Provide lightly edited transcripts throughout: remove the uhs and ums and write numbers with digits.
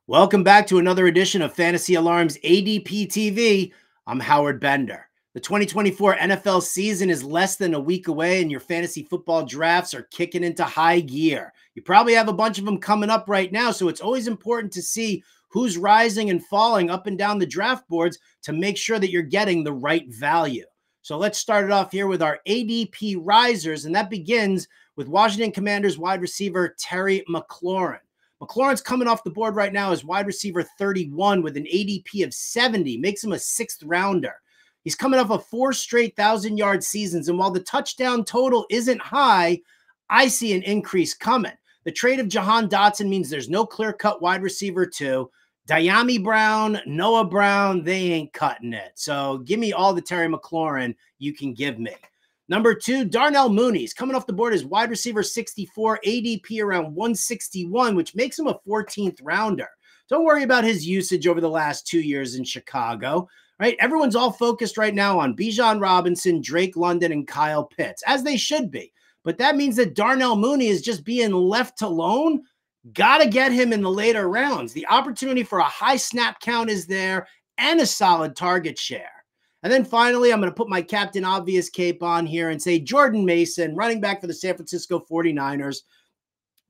Welcome back to another edition of Fantasy Alarm's ADP TV. I'm Howard Bender. The 2024 NFL season is less than a week away, and your fantasy football drafts are kicking into high gear. You probably have a bunch of them coming up right now, so it's always important to see who's rising and falling up and down the draft boards to make sure that you're getting the right value. So let's start it off here with our ADP risers, and that begins with Washington Commanders wide receiver Terry McLaurin. McLaurin's coming off the board right now as wide receiver 31 with an ADP of 70, makes him a sixth rounder. He's coming off of 4 straight 1,000-yard seasons, and while the touchdown total isn't high, I see an increase coming. The trade of Jahan Dotson means there's no clear-cut wide receiver 2. Dyami Brown, Noah Brown, they ain't cutting it. So give me all the Terry McLaurin you can give me. Number 2, Darnell Mooney. He's coming off the board as wide receiver 64, ADP around 161, which makes him a 14th rounder. Don't worry about his usage over the last 2 years in Chicago, right? Everyone's all focused right now on Bijan Robinson, Drake London, and Kyle Pitts, as they should be. But that means that Darnell Mooney is just being left alone. Got to get him in the later rounds. The opportunity for a high snap count is there and a solid target share. And then finally, I'm going to put my Captain Obvious cape on here and say Jordan Mason, running back for the San Francisco 49ers.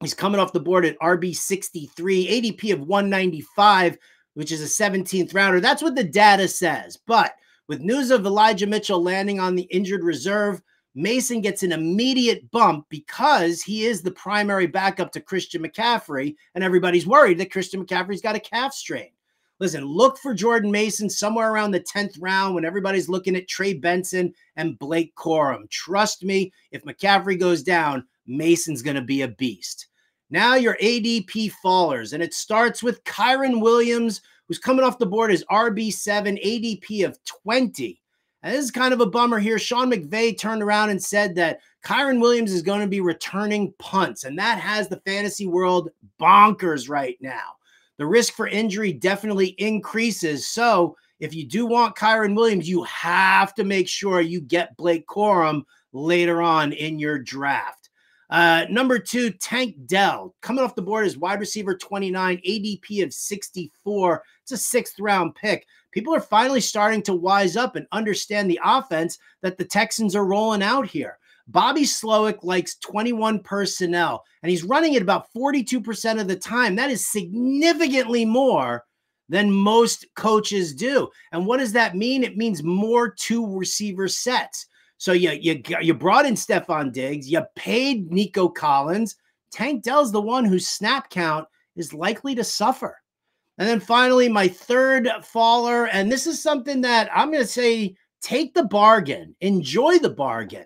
He's coming off the board at RB 63, ADP of 195, which is a 17th rounder. That's what the data says. But with news of Elijah Mitchell landing on the injured reserve, Mason gets an immediate bump because he is the primary backup to Christian McCaffrey, and everybody's worried that Christian McCaffrey's got a calf strain. Listen, look for Jordan Mason somewhere around the 10th round when everybody's looking at Trey Benson and Blake Corum. Trust me, if McCaffrey goes down, Mason's going to be a beast. Now your ADP fallers, and it starts with Kyren Williams, who's coming off the board as RB7, ADP of 20. And this is kind of a bummer here. Sean McVay turned around and said that Kyren Williams is going to be returning punts, and that has the fantasy world bonkers right now. The risk for injury definitely increases. So if you do want Kyren Williams, you have to make sure you get Blake Corum later on in your draft. Number 2, Tank Dell, coming off the board as wide receiver 29, ADP of 64. It's a 6th round pick. People are finally starting to wise up and understand the offense that the Texans are rolling out here. Bobby Slowick likes 21 personnel, and he's running it about 42% of the time. That is significantly more than most coaches do. And what does that mean? It means more 2 receiver sets. So you brought in Stephon Diggs, you paid Nico Collins. Tank Dell's the one whose snap count is likely to suffer. And then finally, my third faller, and this is something that I'm going to say, take the bargain, enjoy the bargain.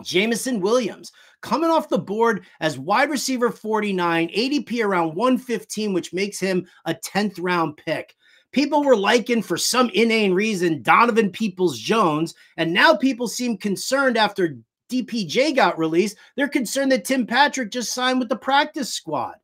Jameson Williams, coming off the board as wide receiver 49, ADP around 115, which makes him a 10th round pick. People were liking, for some inane reason, Donovan Peoples-Jones, and now people seem concerned after DPJ got released. They're concerned that Tim Patrick just signed with the practice squad.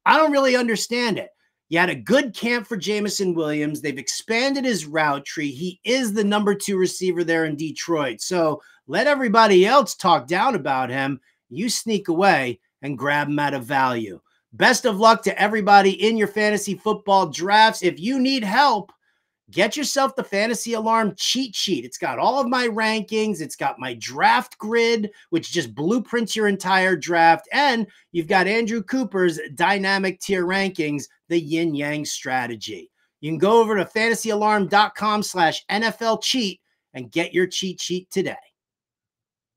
I don't really understand it. You had a good camp for Jameson Williams. They've expanded his route tree. He is the number 2 receiver there in Detroit. So let everybody else talk down about him. You sneak away and grab him at a value. Best of luck to everybody in your fantasy football drafts. If you need help, get yourself the Fantasy Alarm cheat sheet. It's got all of my rankings. It's got my draft grid, which just blueprints your entire draft. And you've got Andrew Cooper's dynamic tier rankings, the yin yang strategy. You can go over to fantasyalarm.com/NFL cheat and get your cheat sheet today.